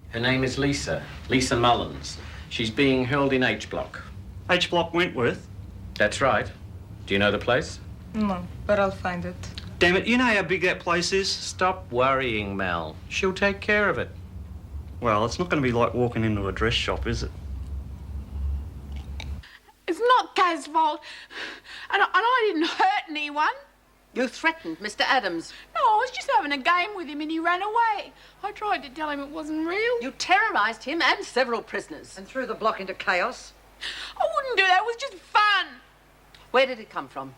Her name is Lisa Mullins. She's being held in H Block. H Block Wentworth? That's right. Do you know the place? No, but I'll find it. Damn it, you know how big that place is? Stop worrying, Mel. She'll take care of it. Well, it's not going to be like walking into a dress shop, is it? It's not Kath's fault. And I didn't hurt anyone. You threatened Mr. Adams. No, I was just having a game with him and he ran away. I tried to tell him it wasn't real. You terrorised him and several prisoners. And threw the block into chaos. I wouldn't do that. It was just fun. Where did it come from?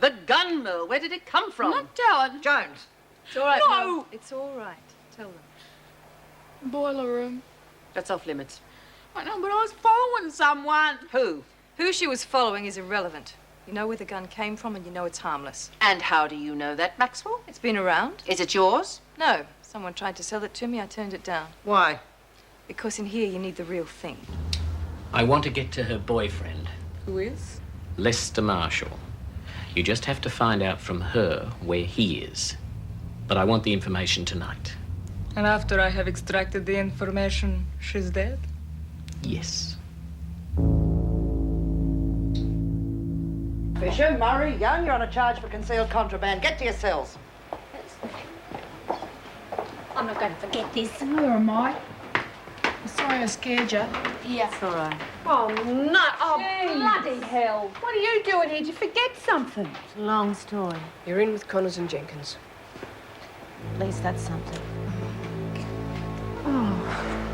The gun, Merle. Where did it come from? I'm not telling. Jones. It's all right, No. Merle. It's all right. Tell them. Boiler room. That's off limits. I know, but I was following someone. Who? Who she was following is irrelevant. You know where the gun came from and you know it's harmless. And how do you know that, Maxwell? It's been around. Is it yours? No. Someone tried to sell it to me. I turned it down. Why? Because in here you need the real thing. I want to get to her boyfriend. Who is? Lester Marshall. You just have to find out from her where he is. But I want the information tonight. And after I have extracted the information, she's dead? Yes. Fisher, Murray, Young, you're on a charge for concealed contraband. Get to your cells. I'm not going to forget this. Where am I? I'm sorry I scared you. Here. It's all right. Oh, no. Oh, bloody hell. What are you doing here? Did you forget something? It's a long story. You're in with Connors and Jenkins. At least that's something. Oh.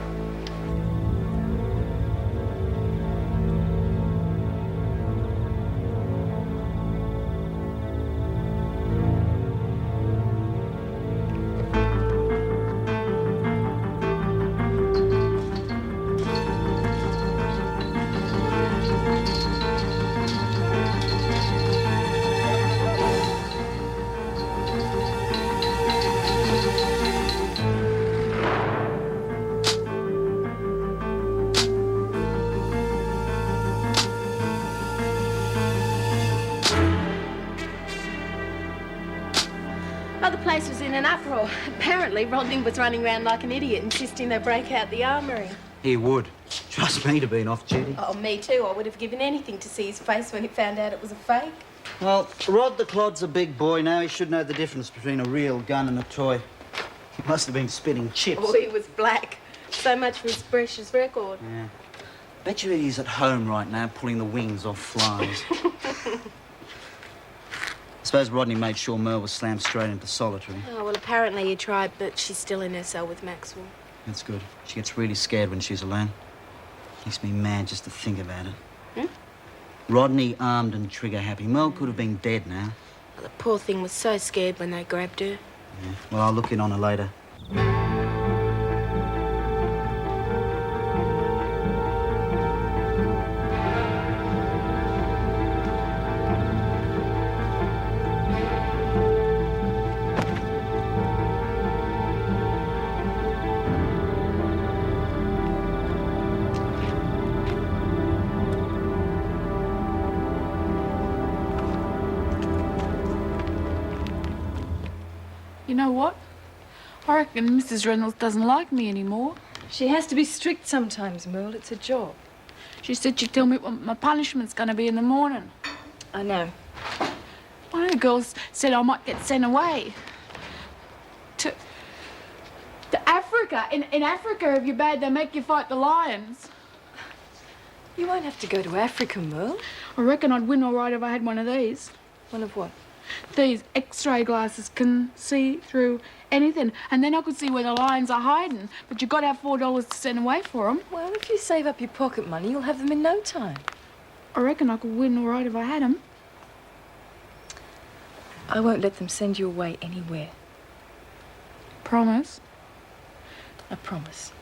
Well, the place was in an uproar. Apparently, Rodney was running around like an idiot, insisting they break out the armoury. He would. Trust me to be off duty. Oh, me too. I would have given anything to see his face when he found out it was a fake. Well, Rod the Clod's a big boy now. He should know the difference between a real gun and a toy. He must have been spitting chips. Oh, he was black. So much for his precious record. Yeah. Bet you he's at home right now pulling the wings off flies. I suppose Rodney made sure Merle was slammed straight into solitary. Oh, well, apparently he tried, but she's still in her cell with Maxwell. That's good. She gets really scared when she's alone. Makes me mad just to think about it. Rodney armed and trigger happy. Merle could have been dead now. Well, the poor thing was so scared when they grabbed her. Yeah. Well, I'll look in on her later. You know what? I reckon Mrs. Reynolds doesn't like me anymore. She has to be strict sometimes, Merle. It's a job. She said she'd tell me what my punishment's going to be in the morning. I know. One of the girls said I might get sent away. To Africa. In Africa, if you're bad, they make you fight the lions. You won't have to go to Africa, Merle. I reckon I'd win all right if I had one of these. One of what? These X-ray glasses can see through anything, and then I could see where the lions are hiding. But you've got to have $4 to send away for them. Well, if you save up your pocket money, you'll have them in no time. I reckon I could win all right if I had them. I won't let them send you away anywhere. Promise? I promise.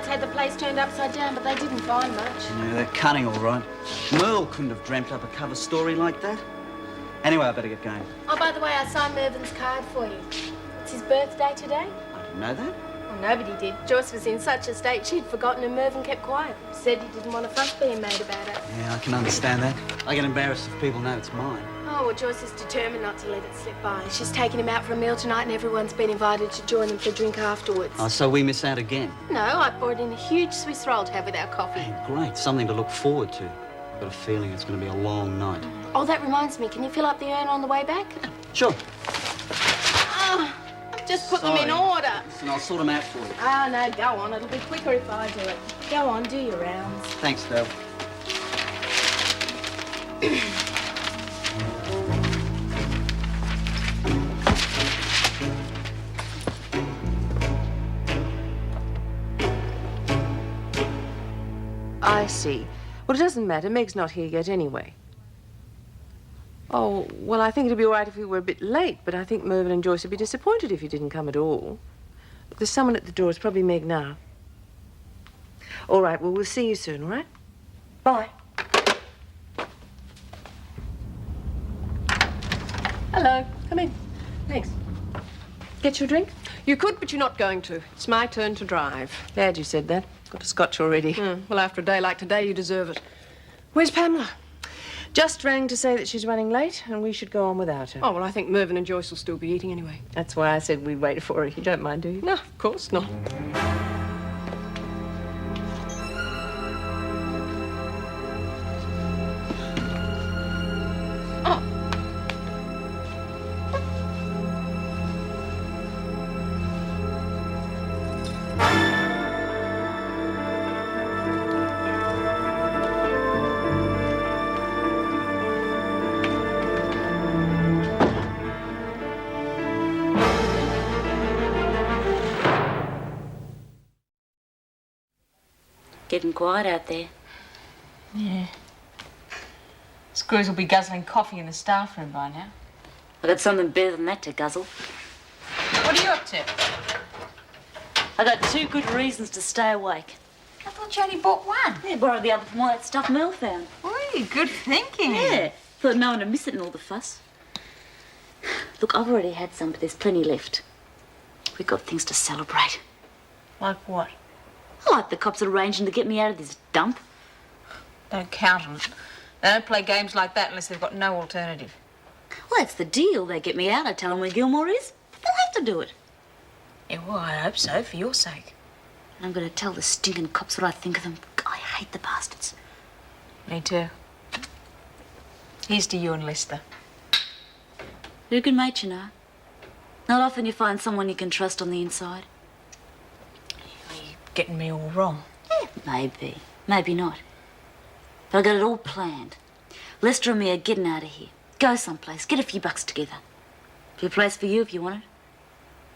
Had the place turned upside down, but they didn't find much. Yeah, they're cunning, all right. Merle couldn't have dreamt up a cover story like that. Anyway, I better get going. Oh, by the way, I signed Mervyn's card for you. It's his birthday today. I didn't know that. Well, nobody did. Joyce was in such a state she'd forgotten and Mervyn kept quiet. Said he didn't want a fuss being made about it. Yeah, I can understand that. I get embarrassed if people know it's mine. Oh, well, Joyce is determined not to let it slip by. She's taken him out for a meal tonight and everyone's been invited to join them for a drink afterwards. Oh, so we miss out again? No, I brought in a huge Swiss roll to have with our coffee. Hey, great. Something to look forward to. Got a feeling it's going to be a long night. Oh, that reminds me. Can you fill up the urn on the way back? Sure. Oh, just put them in order. And I'll sort them out for you. Oh, no, go on. It'll be quicker if I do it. Go on, do your rounds. Thanks, Del. I see. Well, it doesn't matter. Meg's not here yet anyway. Oh, well, I think it'd be all right if we were a bit late, but I think Mervyn and Joyce would be disappointed if you didn't come at all. Look, there's someone at the door. It's probably Meg now. All right, well, we'll see you soon, all right? Bye. Hello. Come in. Thanks. Get you a drink? You could, but you're not going to. It's my turn to drive. Glad you said that. Got a scotch already. Well, after a day like today, you deserve it. Where's Pamela? Just rang to say that she's running late and we should go on without her. Oh, well, I think Mervyn and Joyce will still be eating anyway. That's why I said we'd wait for her. You don't mind, do you? No, of course not. Getting quiet out there. Yeah. Screws will be guzzling coffee in the staff room by now. I got something better than that to guzzle. What are you up to? I got 2 good reasons to stay awake. I thought you only bought one. Yeah, borrowed the other from all that stuff Merle found. Really good thinking. Yeah. Thought no one would miss it in all the fuss. Look, I've already had some, but there's plenty left. We've got things to celebrate. Like what? Like the cops are arranging to get me out of this dump. Don't count on it. They don't play games like that unless they've got no alternative. Well, that's the deal. They get me out, I tell them where Gilmore is. But they'll have to do it. Yeah, well, I hope so, for your sake. And I'm going to tell the stinking cops what I think of them. I hate the bastards. Me too. Here's to you and Lester. You're a good mate, you know. Not often you find someone you can trust on the inside. Getting me all wrong. Yeah, maybe. Maybe not. But I got it all planned. Lester and me are getting out of here. Go someplace. Get a few bucks together. Be a place for you if you want it.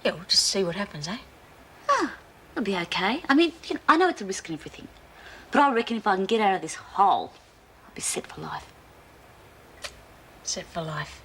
Yeah, we'll just see what happens, eh? Oh, it'll be okay. I mean, you know, I know it's a risk and everything. But I reckon if I can get out of this hole, I'll be set for life. Set for life.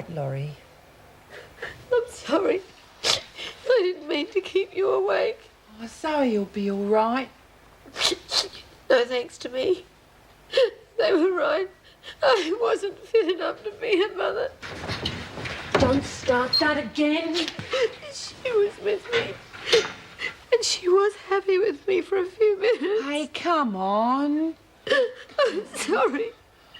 Laurie. I'm sorry. I didn't mean to keep you awake. Oh, sorry, you'll be all right. No thanks to me. They were right. I wasn't fit enough to be a mother. Don't start that again. She was with me. And she was happy with me for a few minutes. Hey, come on. I'm sorry.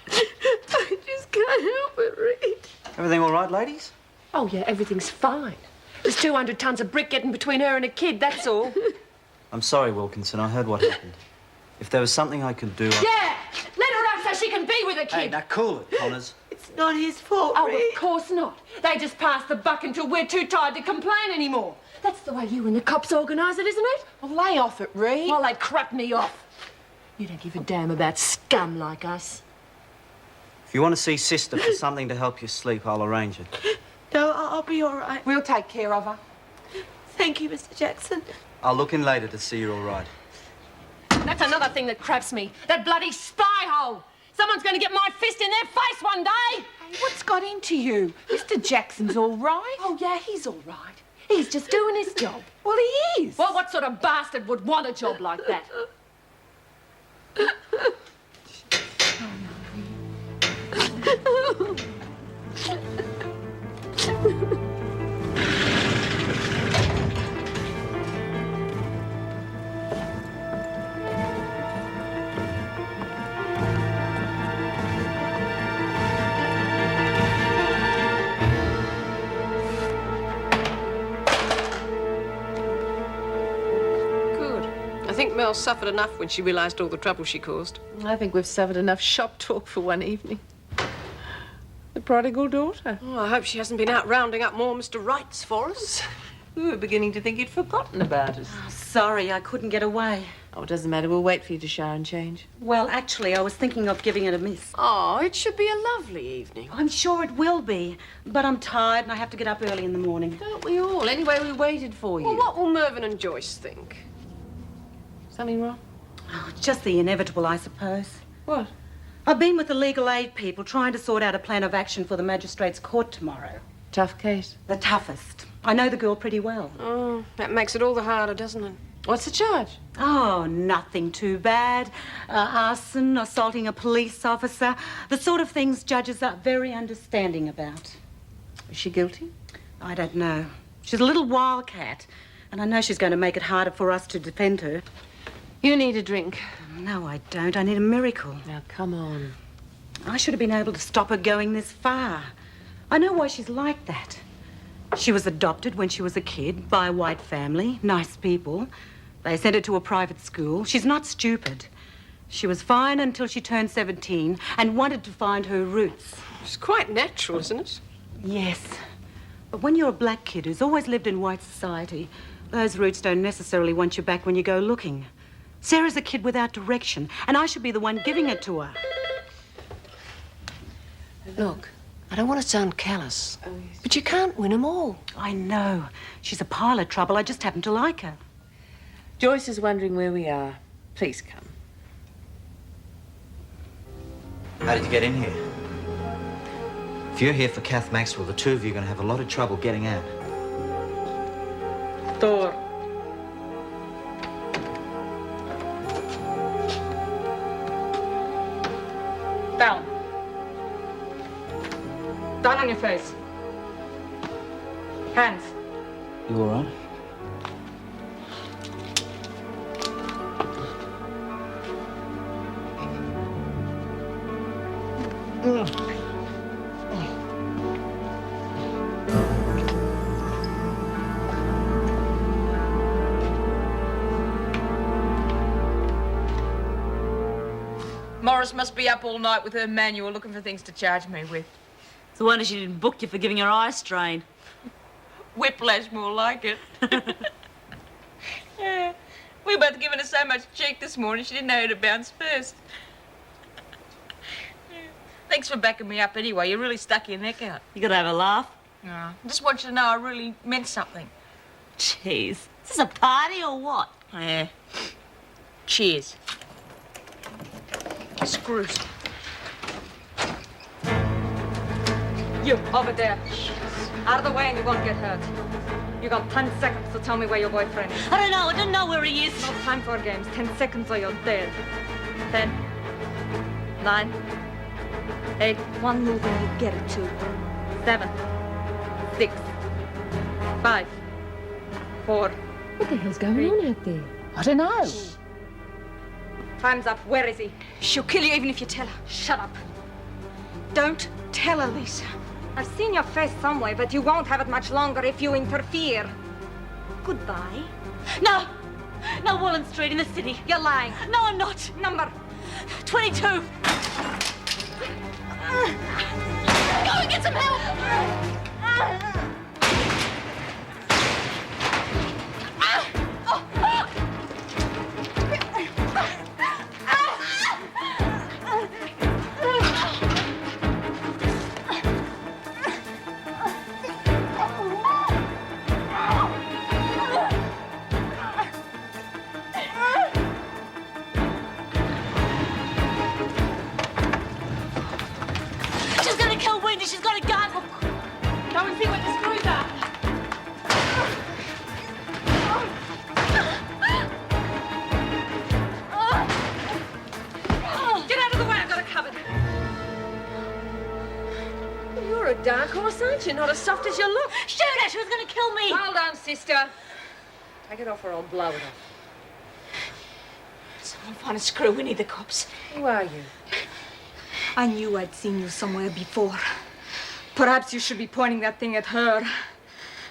I just can't help it, Reed. Everything all right, ladies? Oh, yeah, everything's fine. There's 200 tons of brick getting between her and a kid, that's all. I'm sorry, Wilkinson. I heard what happened. If there was something I could do... Yeah! Let her out so she can be with the kid. Hey, now cool it, Connors. It's not his fault, Oh, Ree. of course not. They just pass the buck until we're too tired to complain anymore. That's the way you and the cops organise it, isn't it? Well, lay off it, Ree. Well, they crap me off. You don't give a damn about scum like us. If you want to see Sister for something to help you sleep, I'll arrange it. No, I'll be all right. We'll take care of her. Thank you, Mr. Jackson. I'll look in later to see you're all right. That's another thing that craps me. That bloody spy hole. Someone's going to get my fist in their face one day. Hey, what's got into you? Mr. Jackson's all right. Oh, yeah, he's all right. He's just doing his job. Well, he is. Well, what sort of bastard would want a job like that? I think Merle suffered enough when she realised all the trouble she caused. I think we've suffered enough shop talk for one evening. The prodigal daughter. Oh, I hope she hasn't been out rounding up more Mr. Rights for us. We were beginning to think you'd forgotten about us. Oh, sorry, I couldn't get away. Oh, it doesn't matter. We'll wait for you to shower and change. Well, actually, I was thinking of giving it a miss. Oh, it should be a lovely evening. I'm sure it will be, but I'm tired and I have to get up early in the morning. Don't we all? Anyway, we waited for you. Well, what will Mervyn and Joyce think? Something wrong? Oh, just the inevitable, I suppose. What? I've been with the legal aid people trying to sort out a plan of action for the magistrate's court tomorrow. Tough case? The toughest. I know the girl pretty well. Oh, that makes it all the harder, doesn't it? What's the charge? Oh, nothing too bad. Arson, assaulting a police officer. The sort of things judges are very understanding about. Is she guilty? I don't know. She's a little wildcat, and I know she's going to make it harder for us to defend her. You need a drink. No, I don't. I need a miracle. Now, come on. I should have been able to stop her going this far. I know why she's like that. She was adopted when she was a kid by a white family, nice people. They sent her to a private school. She's not stupid. She was fine until she turned 17 and wanted to find her roots. It's quite natural, isn't it? Yes. But when you're a black kid who's always lived in white society, those roots don't necessarily want you back when you go looking. Sarah's a kid without direction, and I should be the one giving it to her. Look, I don't want to sound callous, but you can't win them all. I know. She's a pile of trouble. I just happen to like her. Joyce is wondering where we are. Please come. How did you get in here? If you're here for Kath Maxwell, the two of you are going to have a lot of trouble getting out. Door. Down. Down on your face. Hands. You all right? Morris must be up all night with her manual looking for things to charge me with. It's a wonder she didn't book you for giving her eye strain. Whiplash, more like it. Yeah. We were both giving her so much cheek this morning, she didn't know who to bounce first. Thanks for backing me up anyway. You really stuck your neck out. You gotta have a laugh. I just want you to know I really meant something. Jeez. Is this a party or what? Yeah. Cheers. Screws. You, over there. Out of the way and you won't get hurt. You got 10 seconds to tell me where your boyfriend is. I don't know where he is. No time for games. 10 seconds or you're dead. 10, 9, 8, one move and you get it, 2, 7, 6, 5, 4. What the hell's going on out there? I don't know. Time's up. Where is he? She'll kill you even if you tell her. Shut up. Don't tell her, Lisa. I've seen your face somewhere, but you won't have it much longer if you interfere. Goodbye. No! No, Wallen Street in the city. You're lying. No, I'm not. Number. 22. Go and get some help. She's got a gun. Go and see what the screws are. Get out of the way, I've got it covered. You're a dark horse, aren't you? Not as soft as you look. Shoot her! She was going to kill me. Hold on, sister. Take it off or I'll blow it off. Someone find a screw. We need the cops. Who are you? I knew I'd seen you somewhere before. Perhaps you should be pointing that thing at her.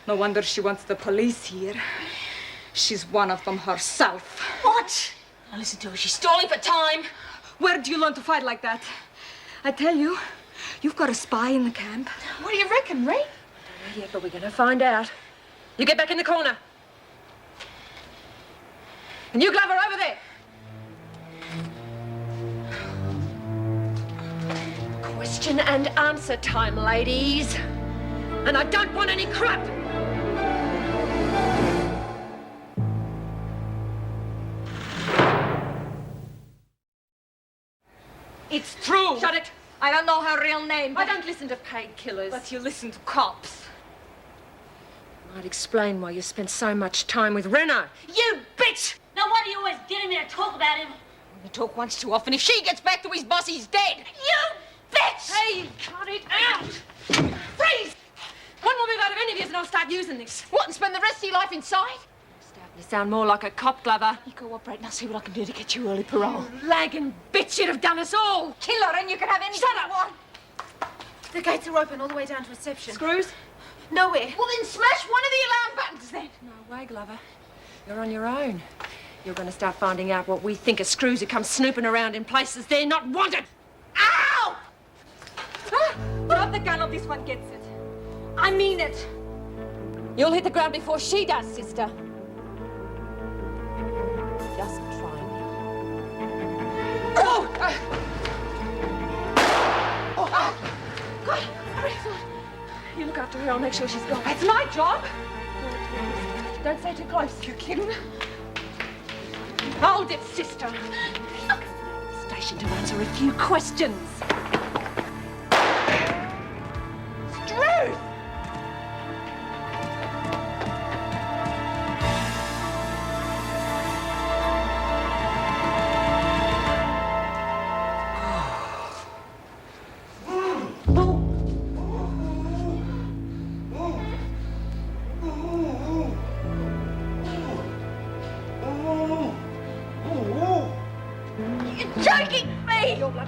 No wonder she wants the police here. She's one of them herself. What? Now listen to her. She's stalling for time. Where did you learn to fight like that? I tell you, you've got a spy in the camp. What do you reckon, Ray? I don't know yet, but we're going to find out. You get back in the corner. And you, Glover, over there. Question and answer time, ladies. And I don't want any crap. It's true. Shut it. I don't know her real name. I don't listen to paid killers. But you listen to cops. Might explain why you spent so much time with Rena. You bitch! No wonder you always getting me to talk about him. You talk once too often. If she gets back to his boss, he's dead. You bitch! Hey, cut it out! Freeze! One more move out of any of you and I'll start using this. What, and spend the rest of your life inside? Starting to sound more like a cop, Glover. You cooperate and I'll see what I can do to get you early parole. Lagging bitch, you'd have done us all. Kill her and you can have anything. Shut up! What? The gates are open all the way down to reception. Screws? Nowhere. Well, then smash one of the alarm buttons then. No way, Glover. You're on your own. You're going to start finding out what we think are screws who come snooping around in places they're not wanted. Ow! Drop the gun or this one gets it. I mean it. You'll hit the ground before she does, sister. Just try me. Oh! God, hurry. You look after her, I'll make sure she's gone. That's my job. Don't stay too close. You kidding? Hold it, sister. Station to answer a few questions. Struth!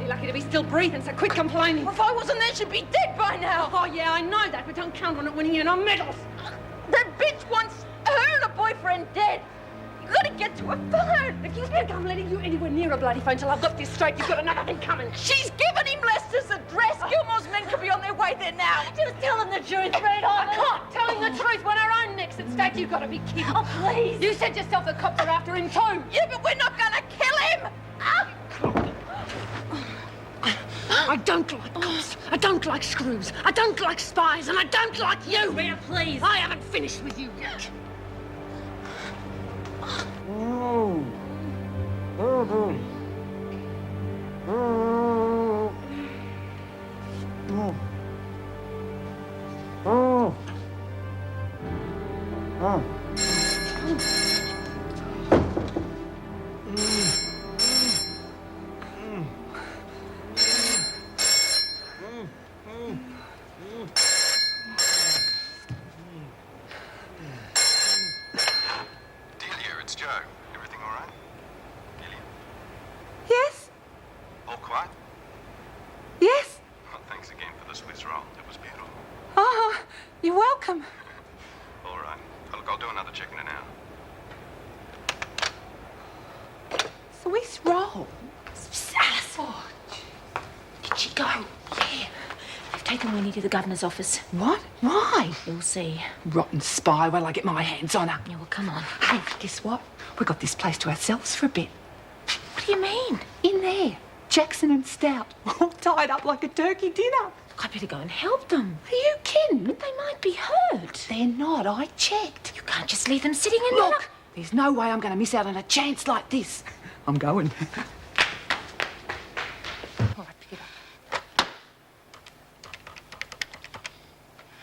Lucky to be still breathing, so quit complaining. Well, if I wasn't there, she'd be dead by now. Oh, yeah, I know that, but don't count on it winning you no medals. That bitch wants her and her boyfriend dead. You gotta get to her phone. If you think I'm letting you anywhere near a bloody phone till I've got this straight, you've got another thing coming. She's given him Lester's address. Gilmore's men could be on their way there now. Just tell him the truth, Red. I can't tell him the truth when our own neck's at stake. You've got to be kidding. Oh, please. You said yourself the cops are after him too. Yeah, but we're not gonna kill him. I don't like cops. I don't like screws. I don't like spies. And I don't like you. Rita, please. I haven't finished with you yet. Delia, it's Joe. Everything all right? Delia? Yes? All quiet? Yes? Oh, thanks again for the Swiss roll. It was beautiful. Oh, you're welcome. All right. Oh, look, I'll do another check in an hour. Swiss roll? Alice. Oh, did she go? Yeah. They've taken Winnie to the governor's office. What? Why? You'll see. Rotten spy. Wait till I get my hands on her. Yeah, well, come on. Hey, guess what? We got this place to ourselves for a bit. What do you mean? In there. Jackson and Stout. All tied up like a turkey dinner. I better go and help them. Are you kidding? They might be hurt. They're not. I checked. You can't just leave them sitting in Look, there. there's no way I'm going to miss out on a chance like this. I'm going. All right, pick it up.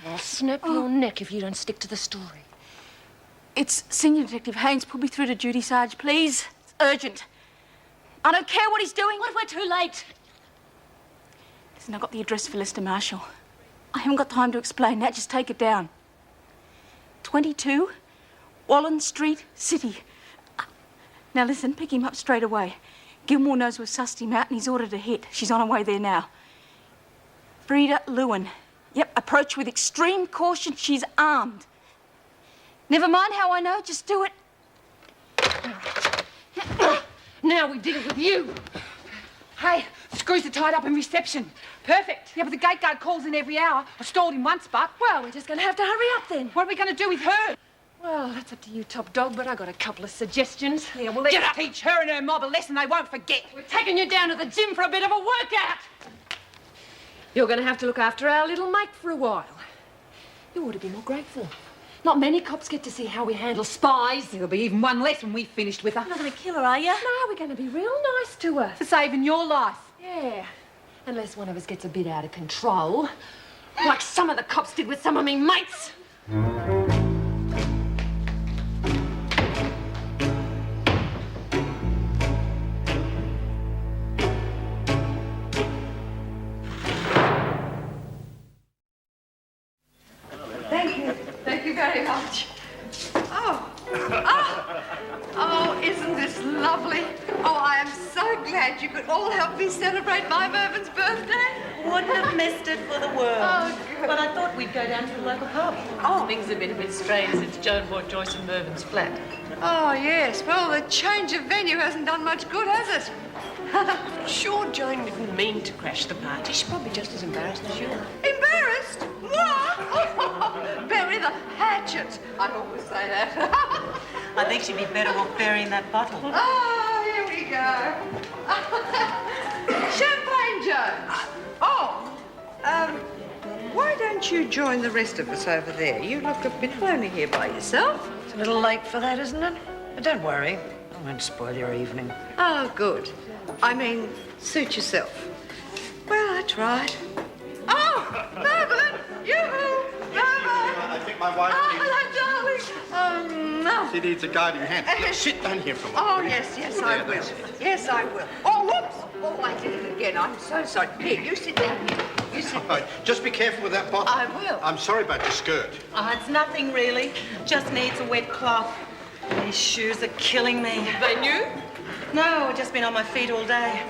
I'll snap your neck if you don't stick to the story. It's Senior Detective Haynes. Put me through to duty, Sarge, please. It's urgent. I don't care what he's doing. What if we're too late? Listen, I've got the address for Lester Marshall. I haven't got time to explain. Now just take it down. 22 Wallen Street, City. Now listen, pick him up straight away. Gilmore knows we've sussed him out and he's ordered a hit. She's on her way there now. Rita Lewin. Yep, approach with extreme caution. She's armed. Never mind how I know, just do it. Now we deal with you. Hey, screws are tied up in reception. Perfect. Yeah, but the gate guard calls in every hour. I stalled him once, but... Well, we're just going to have to hurry up then. What are we going to do with her? Well, that's up to you, top dog, but I got a couple of suggestions. Yeah, well, let's teach her and her mob a lesson they won't forget. We're taking you down to the gym for a bit of a workout. You're going to have to look after our little mate for a while. You ought to be more grateful. Not many cops get to see how we handle spies. There'll be even one less when we've finished with her. You're not going to kill her, are you? No, we're going to be real nice to her. For saving your life. Yeah. Unless one of us gets a bit out of control. Like some of the cops did with some of me mates. Thank you very much. Oh, isn't this lovely? Oh, I am so glad you could all help me celebrate my Mervyn's birthday. Wouldn't have missed it for the world. Oh, good. But I thought we'd go down to the local pub. Oh. Things have been a bit strange since Joan bought Joyce and Mervyn's flat. Oh, yes. Well, the change of venue hasn't done much good, has it? Sure, Joan didn't mean to crash the party. She's probably just as embarrassed as you are. Embarrassed? What? Oh, bury the hatchet. I always say that. I think she'd be better off burying that bottle. Oh, here we go. Champagne, Joan. Oh, why don't you join the rest of us over there? You look a bit lonely here by yourself. It's a little late for that, isn't it? But don't worry. I won't spoil your evening. Oh, good. I mean, suit yourself. Well, I tried. Oh, Mervyn! Yoo-hoo! Mervyn! I think my wife Oh, hello, darling. No. She needs a guiding hand. Sit down here for a Oh, moment. yes, I will. Yes, I will. Oh, whoops! Oh, I did it again. I'm so sorry. Here, you sit down here. You sit down. Just be careful with that bottle. I will. I'm sorry about your skirt. Oh, it's nothing really. Just needs a wet cloth. These shoes are killing me. They new? No, I've just been on my feet all day.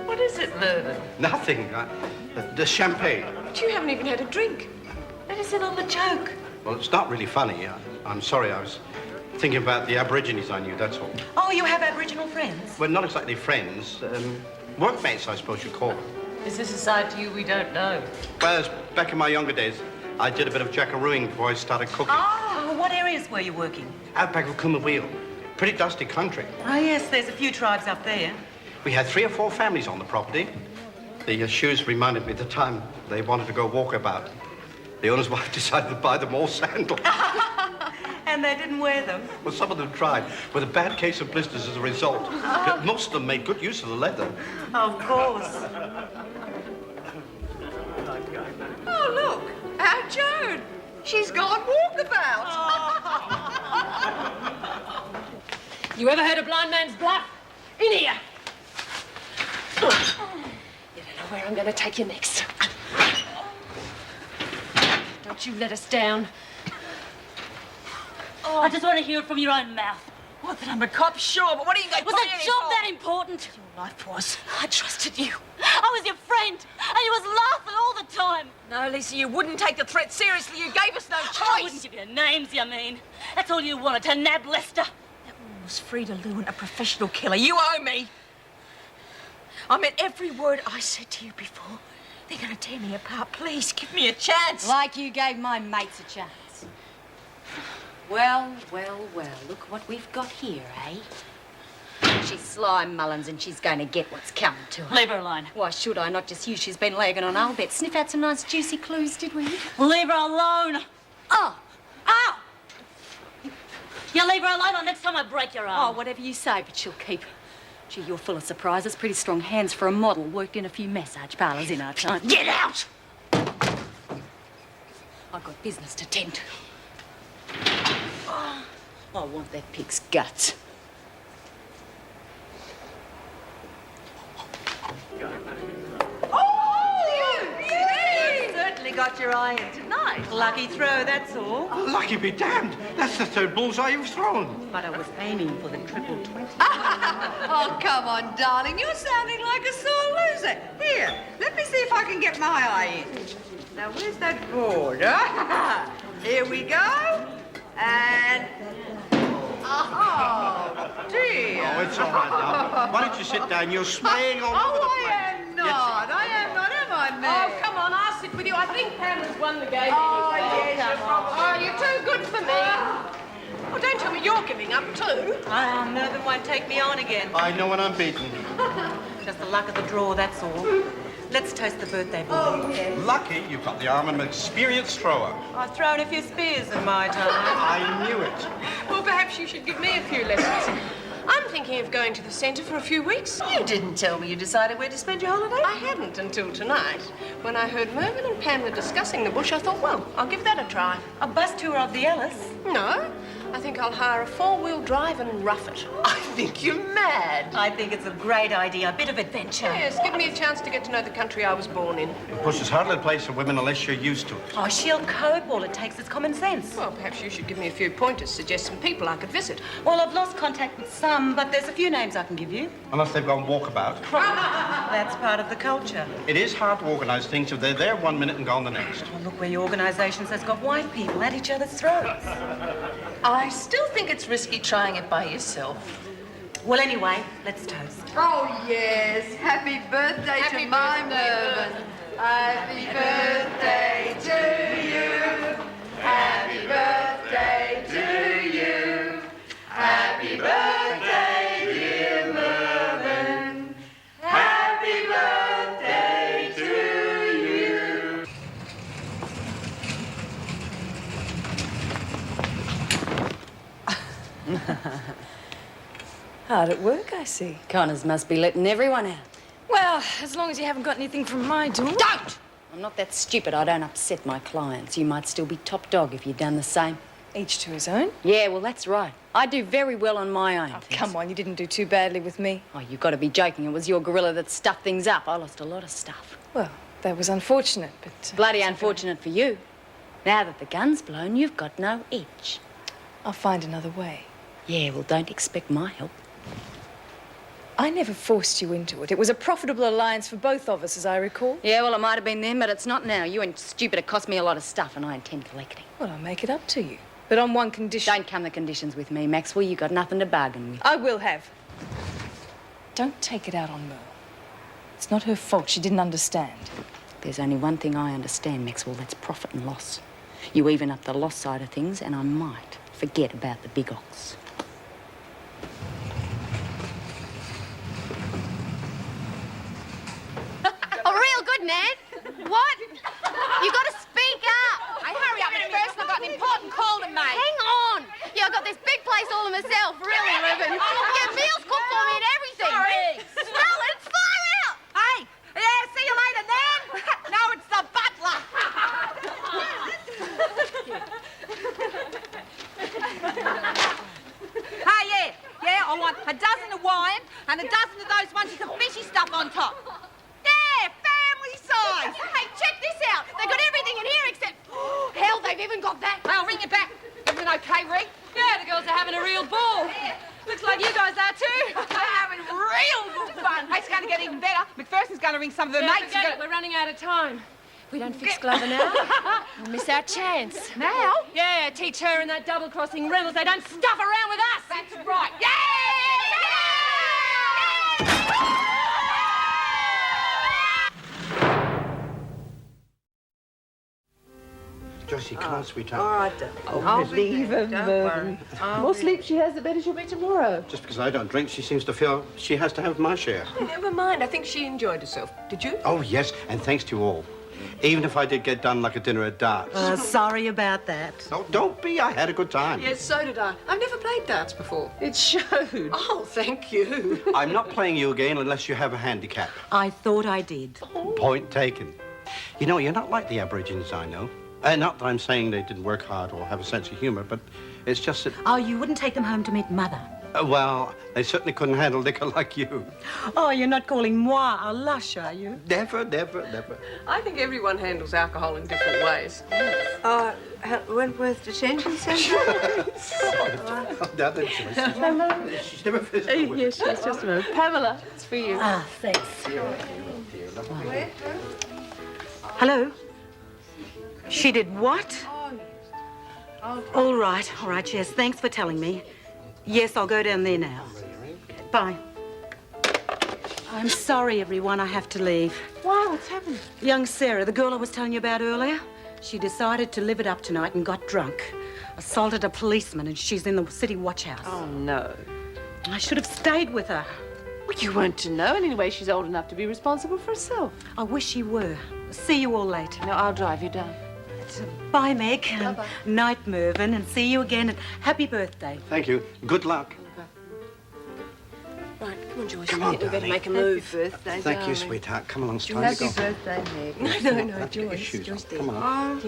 What is it, Mervyn? Nothing. The champagne. But you haven't even had a drink. Let us in on the joke. Well, it's not really funny. I'm sorry. I was thinking about the Aborigines I knew, that's all. Oh, you have Aboriginal friends? Well, not exactly friends. Workmates, I suppose you'd call them. Is this a side to you we don't know? Well, back in my younger days, I did a bit of jackarooing before I started cooking. Oh, what areas were you working? Outback of Coomera. Pretty dusty country. Oh, yes, there's a few tribes up there. We had 3 or 4 families on the property. The shoes reminded me of the time they wanted to go walkabout. The owner's wife decided to buy them all sandals. And they didn't wear them? Well, some of them tried, with a bad case of blisters as a result. But most of them made good use of the leather. Of course. Oh, look. Our Joan. She's gone walkabout. You ever heard a blind man's bluff? In here. You don't know where I'm going to take you next. Don't you let us down. I just want to hear it from your own mouth. What, that I'm a cop? Sure, but what are you going to Was put that in job for? that important? Your life was. I trusted you. I was your friend, and you was laughing all the time. No, Lisa, you wouldn't take the threat seriously. You gave us no choice. I wouldn't give you names, you mean. That's all you wanted, to nab Lester. was Frida Lewin, a professional killer. You owe me. I meant every word I said to you before. They're going to tear me apart. Please, give me a chance. Like you gave my mates a chance. Well, well, well, look what we've got here, eh? She's sly Mullins and she's going to get what's coming to her. Leave her alone. Why should I? Not just you. She's been lagging on. I'll bet. Sniff out some nice juicy clues, did we? Leave her alone. Oh! Oh! You leave her alone or next time I break your arm. Oh, whatever you say, but she'll keep. Gee, you're full of surprises. Pretty strong hands for a model. Worked in a few massage parlours in our time. Get out! I've got business to tend to. Oh, I want that pig's guts. Certainly got your eye in tonight. Lucky throw, that's all. Lucky be damned. That's the third bullseye you've thrown. But I was aiming for the triple 20. Oh, come on, darling. You're sounding like a sore loser. Here, let me see if I can get my eye in. Now, where's that board? Here we go. And... Oh, dear. Oh, it's all right, darling. Why don't you sit down? You're swaying all over the place. I am not, am I, Meg? Oh, come on, I'll sit with you. I think Pamela's won the game. Oh, yes, you're probably... Oh, you're too good for me. Oh, don't tell me you're giving up too. Mervyn won't take me on again. I know when I'm beaten. Just the luck of the draw, that's all. Let's toast the birthday boy. Oh, yes. Lucky you've got the arm of an experienced thrower. I've thrown a few spears in my time. I knew it. Well, perhaps you should give me a few lessons. I'm thinking of going to the centre for a few weeks. You didn't tell me you decided where to spend your holiday. I hadn't until tonight. When I heard Mervyn and Pamela discussing the bush, I thought, well, I'll give that a try. A bus tour of the Ellis? No, I think I'll hire a four-wheel drive and rough it. I think you're mad. I think it's a great idea. A bit of adventure. Yes, give me a chance to get to know the country I was born in. Of course, it's hardly a place for women unless you're used to it. Oh, she'll cope. All it takes is common sense. Well, perhaps you should give me a few pointers, suggest some people I could visit. Well, I've lost contact with some, but there's a few names I can give you. Unless they've gone walkabout. That's part of the culture. It is hard to organise things if they're there 1 minute and gone the next. Well, look where your organisations has got white people at each other's throats. I still think it's risky trying it by yourself. Well, anyway, let's toast. Oh, yes. Happy birthday to my Mervyn. Happy birthday to you. Happy birthday to you. Happy birthday, dear Mervyn. Happy birthday to you. Hard at work, I see. Connors must be letting everyone out. Well, as long as you haven't got anything from my door. Don't! I'm not that stupid. I don't upset my clients. You might still be top dog if you'd done the same. Each to his own. Yeah, well, that's right. I do very well on my own things. Come on, you didn't do too badly with me. Oh, you've got to be joking. It was your gorilla that stuffed things up. I lost a lot of stuff. Well, that was unfortunate, but... Bloody unfortunate for you. Now that the gun's blown, you've got no edge. I'll find another way. Yeah, well, don't expect my help. I never forced you into it. It was a profitable alliance for both of us, as I recall. Yeah, well, it might have been then, but it's not now. You and stupid it cost me a lot of stuff, and I intend collecting. Well, I'll make it up to you. But on one condition. Don't come the conditions with me, Maxwell. You got nothing to bargain with. I will have. Don't take it out on Merle. It's not her fault. She didn't understand. There's only one thing I understand, Maxwell. That's profit and loss. You even up the loss side of things, and I might forget about the big ox. Oh, real good, Ned. What? You got to speak up. Hey, hurry up, McPherson. I've got an important call to make. Hang on. Yeah, I've got this big place all to myself. Really, Ruben. Yeah, meals cooked for me and everything. Sorry. Smell it. It's far out. Hey, yeah, see you later, Nan. No, it's the butler. Hey, yeah, I want a dozen of wine and a dozen of those ones with the fishy stuff on top. Yeah, family size. Hey, check this out. They've got everything in here except... Hell, they've even got that. I'll ring it back. Everything okay, Ree? Yeah, the girls are having a real ball. Looks like you guys are too. They're having real good fun. Hey, it's going to get even better. McPherson's going to ring some of the mates. Forget it. We're running out of time. If we don't fix Glover now, we'll miss our chance. Now? Yeah, teach her and that double-crossing Reynolds they don't stuff around with us. That's right. Joycey, come on, sweetheart. All right, darling. I'll be leave there, her, don't Mervyn. worry. More sleep she has, the better she'll be tomorrow. Just because I don't drink, she seems to feel she has to have my share. Never mind. I think she enjoyed herself. Did you? Oh, yes, and thanks to you all. Even if I did get done like a dinner at darts. Sorry about that. Oh, don't be. I had a good time. Yes, so did I. I've never played darts before. It showed. Oh, thank you. I'm not playing you again unless you have a handicap. I thought I did. Point taken. You know, you're not like the Aborigines I know. Not that I'm saying they didn't work hard or have a sense of humour, but it's just that... Oh, you wouldn't take them home to meet Mother? Well, they certainly couldn't handle liquor like you. Oh, you're not calling moi a lush, are you? Never, never, never. I think everyone handles alcohol in different ways. Wentworth Detention Centre? Pamela. She's never visited with Yes, yes, just a moment. Pamela, it's for you. Ah, thanks. Hello? She did what? All right, yes, thanks for telling me. Yes, I'll go down there now. Bye. I'm sorry, everyone, I have to leave. Why? What's happened? Young Sarah, the girl I was telling you about earlier, she decided to live it up tonight and got drunk. Assaulted a policeman and she's in the city watch house. Oh, no. I should have stayed with her. Well, you weren't to know. Anyway, she's old enough to be responsible for herself. I wish she were. See you all later. No, I'll drive you down. Bye, Meg. Bye-bye. Night, Mervyn, and see you again, and happy birthday. Thank you. Good luck. Right, come on, Joyce. Come on, we better darling. make a move. Happy birthday, Thank you, darling. sweetheart. Come along, it's time to Happy go. birthday, Meg. No, Joyce. Shoes Joyce, on. dear. Come on.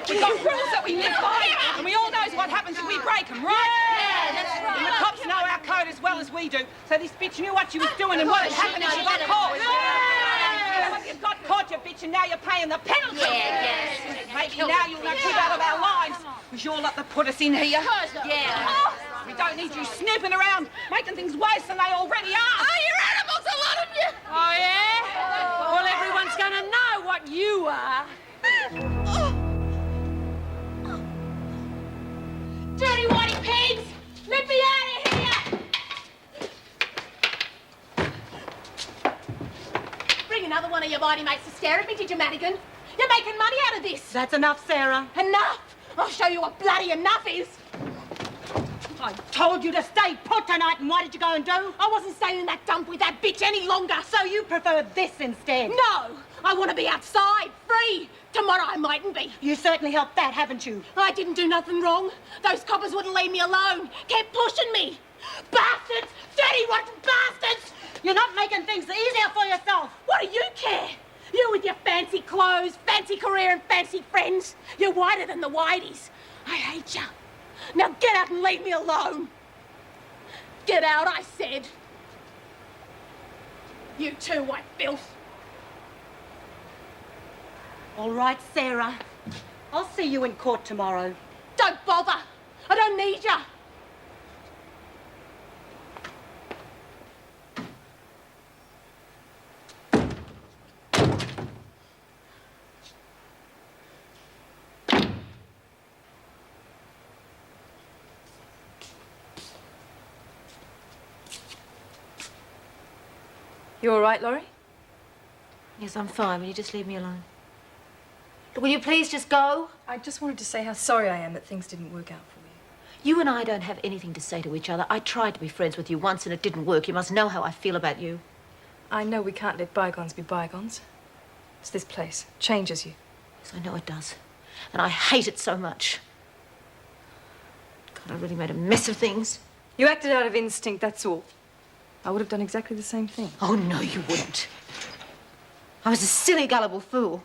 We've got rules that we live by, and we all knows what happens if we break them, right? Yeah, that's right. And the cops know our code as well as we do, so this bitch knew what she was doing and what had happened if she got caught. Well, you got caught, you bitch, and now you're paying the penalty. Yes. Maybe now you'll not keep out of our lives, because you're lot that put us in here. Yeah. Oh, we don't need you snooping around, making things worse than they already are. Oh, you're animals, a lot of you. Oh, yeah? Well, everyone's going to know what you are. Dirty whitey pigs! Let me out of here! Bring another one of your whitey mates to stare at me, did you, Madigan? You're making money out of this. That's enough, Sarah. Enough! I'll show you what bloody enough is. I told you to stay put tonight, and what did you go and do? I wasn't staying in that dump with that bitch any longer. So you prefer this instead? No! I want to be outside, free. Tomorrow I mightn't be. You certainly helped that, haven't you? I didn't do nothing wrong. Those coppers wouldn't leave me alone. Kept pushing me. Bastards! Dirty, rotten bastards! You're not making things easier for yourself. What do you care? You with your fancy clothes, fancy career and fancy friends. You're whiter than the whiteys. I hate you. Now get out and leave me alone. Get out, I said. You too, white filth. All right, Sarah. I'll see you in court tomorrow. Don't bother. I don't need you. You all right, Laurie? Yes, I'm fine. Will you just leave me alone? Will you please just go? I just wanted to say how sorry I am that things didn't work out for you. You and I don't have anything to say to each other. I tried to be friends with you once and it didn't work. You must know how I feel about you. I know we can't let bygones be bygones. It's this place. Changes you. Yes, I know it does. And I hate it so much. God, I really made a mess of things. You acted out of instinct, that's all. I would have done exactly the same thing. Oh, no, you wouldn't. I was a silly, gullible fool.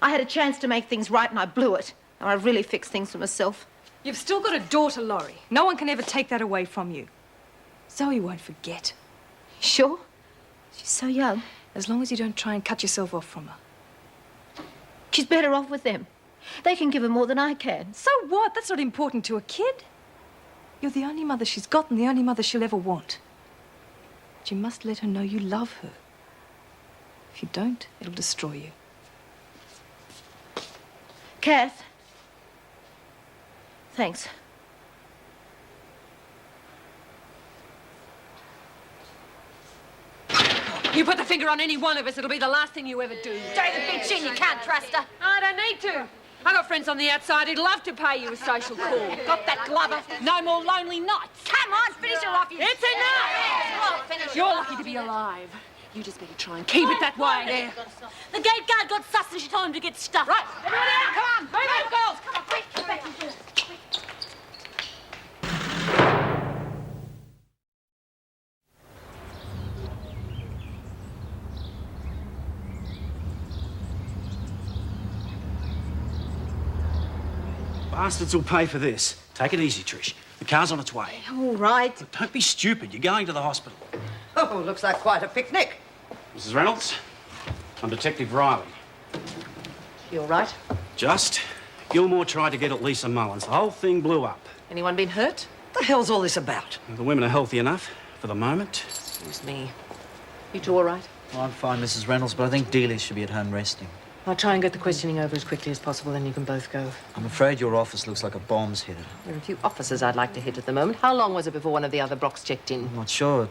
I had a chance to make things right and I blew it. Now I really fixed things for myself. You've still got a daughter, Laurie. No one can ever take that away from you. Zoe won't forget. Sure? She's so young. As long as you don't try and cut yourself off from her. She's better off with them. They can give her more than I can. So what? That's not important to a kid. You're the only mother she's got and the only mother she'll ever want. But you must let her know you love her. If you don't, it'll destroy you. Kath. Thanks. You put the finger on any one of us, it'll be the last thing you ever do. Throw the bitch in, you can't trust her. I don't need to. I got friends on the outside who'd love to pay you a social call. Got that, Glover? No more lonely nights. Come on, finish her off, you... It's enough! Finish You're lucky to be alive. You just better try and keep it that way. There. The gate guard got sus and she told him to get stuffed. Right, everybody out, come on, move out, girls. Come on, quick, get back into it. Bastards will pay for this. Take it easy, Trish. The car's on its way. All right. Look, don't be stupid. You're going to the hospital. Oh, looks like quite a picnic. Mrs. Reynolds, I'm Detective Riley. You all right? Just. Gilmore tried to get at Lisa Mullins. The whole thing blew up. Anyone been hurt? What the hell's all this about? The women are healthy enough for the moment. Excuse me. You two all right? Well, I'm fine, Mrs. Reynolds, but I think Dealey should be at home resting. I'll try and get the questioning over as quickly as possible, then you can both go. I'm afraid your office looks like a bomb's hit it. There are a few officers I'd like to hit at the moment. How long was it before one of the other Brocks checked in? I'm not sure.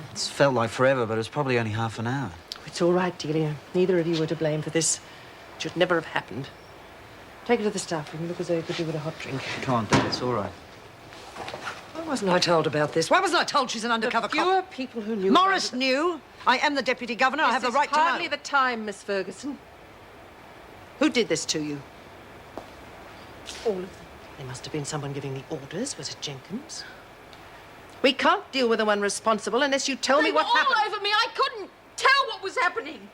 It's felt like forever, but it was probably only half an hour. It's all right, Delia. Neither of you were to blame for this. It should never have happened. Take it to the staff room. You look as though you could do with a hot drink. Come on, Dad, it's all right. Why wasn't I told about this? Why wasn't I told she's an undercover cop? Fewer people who knew... Morris knew. I am the Deputy Governor. I have the right to know. This is hardly the time, Miss Ferguson. Who did this to you? All of them. There must have been someone giving the orders. Was it Jenkins? We can't deal with the one responsible unless you tell me what happened. All over me. I couldn't tell what was happening.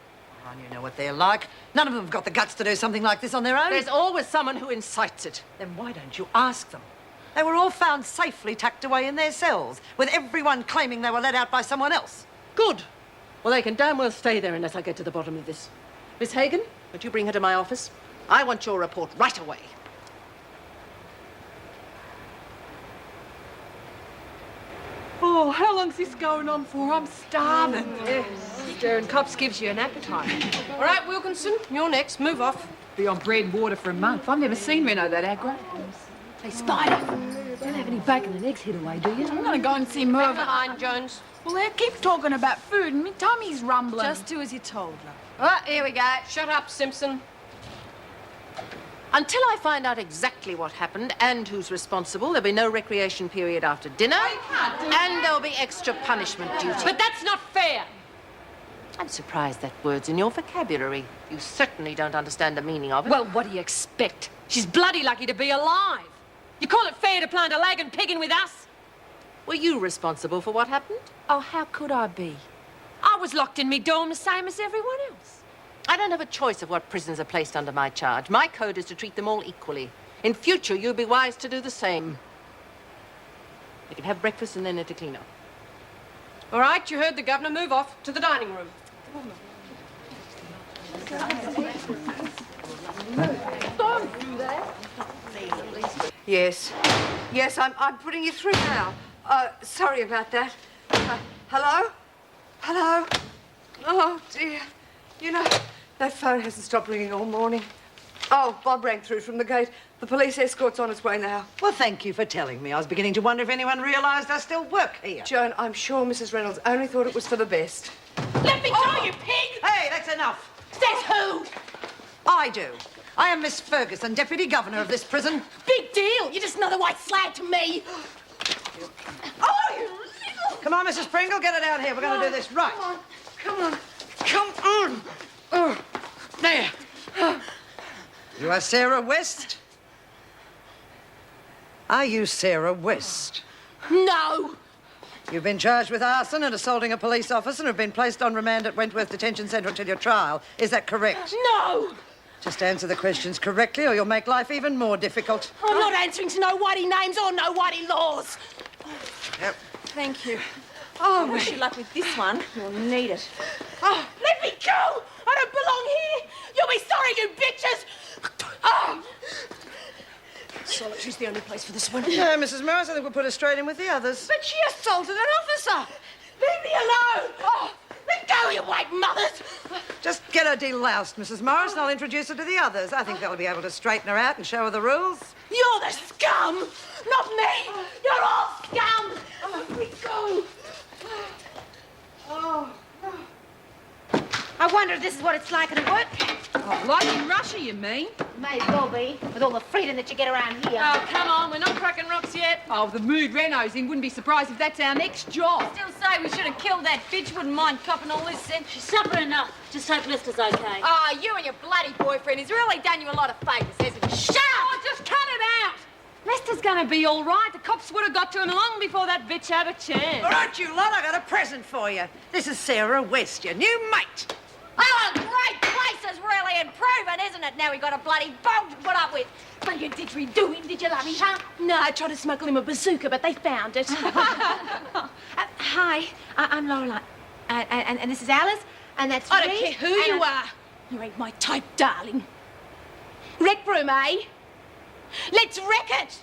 Oh, you know what they're like. None of them have got the guts to do something like this on their own. There's always someone who incites it. Then why don't you ask them? They were all found safely tucked away in their cells, with everyone claiming they were let out by someone else. Good. Well, they can damn well stay there unless I get to the bottom of this. Miss Hagan, would you bring her to my office? I want your report right away. Oh, how long's this going on for? I'm starving. Yes, staring cops gives you an appetite. All right, Wilkinson, you're next. Move off. Be on bread and water for a month. I've never seen Reno that aggro. Hey, Spider, don't have any bacon and eggs hid away, do you? I'm going to go and see Merle. Behind, Jones. Well, they keep talking about food and my tummy's rumbling. Just do as you're told, love. Oh, here we go. Shut up, Simpson. Until I find out exactly what happened and who's responsible, there'll be no recreation period after dinner. And there'll be extra punishment duty. But that's not fair. I'm surprised that word's in your vocabulary. You certainly don't understand the meaning of it. Well, what do you expect? She's bloody lucky to be alive. You call it fair to plant a lagging pig in with us? Were you responsible for what happened? Oh, how could I be? I was locked in me dorm the same as everyone else. I don't have a choice of what prisoners are placed under my charge. My code is to treat them all equally. In future, you'll be wise to do the same. You can have breakfast and then let to clean up. All right, you heard the governor. Move off to the dining room. Don't do that. Yes. Yes, I'm putting you through now. Sorry about that. Hello? Hello? Oh, dear. You know, that phone hasn't stopped ringing all morning. Oh, Bob rang through from the gate. The police escort's on its way now. Well, thank you for telling me. I was beginning to wonder if anyone realised I still work here. Joan, I'm sure Mrs. Reynolds only thought it was for the best. Let me go, you pig! Hey, that's enough. Says who? I do. I am Miss Ferguson, Deputy Governor of this prison. Big deal. You're just another white slag to me. Oh, you little... Come on, Mrs. Pringle, get her down here. We're going to do this right. Come on. Come on. Oh, there. You are Sarah West? Are you Sarah West? No. You've been charged with arson and assaulting a police officer and have been placed on remand at Wentworth Detention Centre until your trial. Is that correct? No. Just answer the questions correctly or you'll make life even more difficult. I'm not answering to no whitey names or no whitey laws. Yep. Thank you. Oh, wish you luck with this one. You'll need it. Oh, let me go! I don't belong here! You'll be sorry, you bitches! Oh. Solitude's the only place for this one. No, Mrs. Morris, I think we'll put her straight in with the others. But she assaulted an officer! Leave me alone! Oh, let go, you white mothers! Just Get her deloused, Mrs. Morris, and I'll introduce her to the others. I think they'll be able to straighten her out and show her the rules. You're the scum, not me. You're all scum. Off we go. Oh. I wonder if this is what it's like at work. Oh, like in Russia, you mean? May well be, with all the freedom that you get around here. Oh, come on, we're not cracking rocks yet. Oh, the mood Reynolds in, wouldn't be surprised if that's our next job. Still say we should have killed that bitch. Wouldn't mind copping all this in. She's suffering enough. Just hope Lister's okay. Oh, you and your bloody boyfriend. He's really done you a lot of favours, hasn't he? Shut up! Just cut it out! Lester's gonna be all right. The cops would have got to him long before that bitch had a chance. All right, you lot, I got a present for you. This is Sarah West, your new mate. Oh, a great place is really improving, isn't it? Now we got a bloody bog to put up with. But you did redo him, did you, lovey? Huh? No, I tried to smuggle him a bazooka, but they found it. Hi, I'm Lorelei. And this is Alice, and that's I don't Reed, care who you and are. You ain't my type, darling. Rec room, eh? Let's wreck it!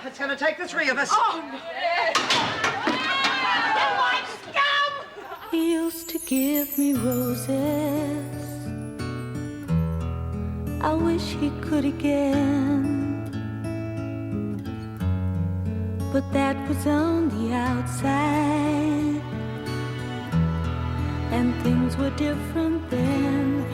It's going to take the three of us. He used to give me roses. I wish he could again. But that was on the outside, and things were different then.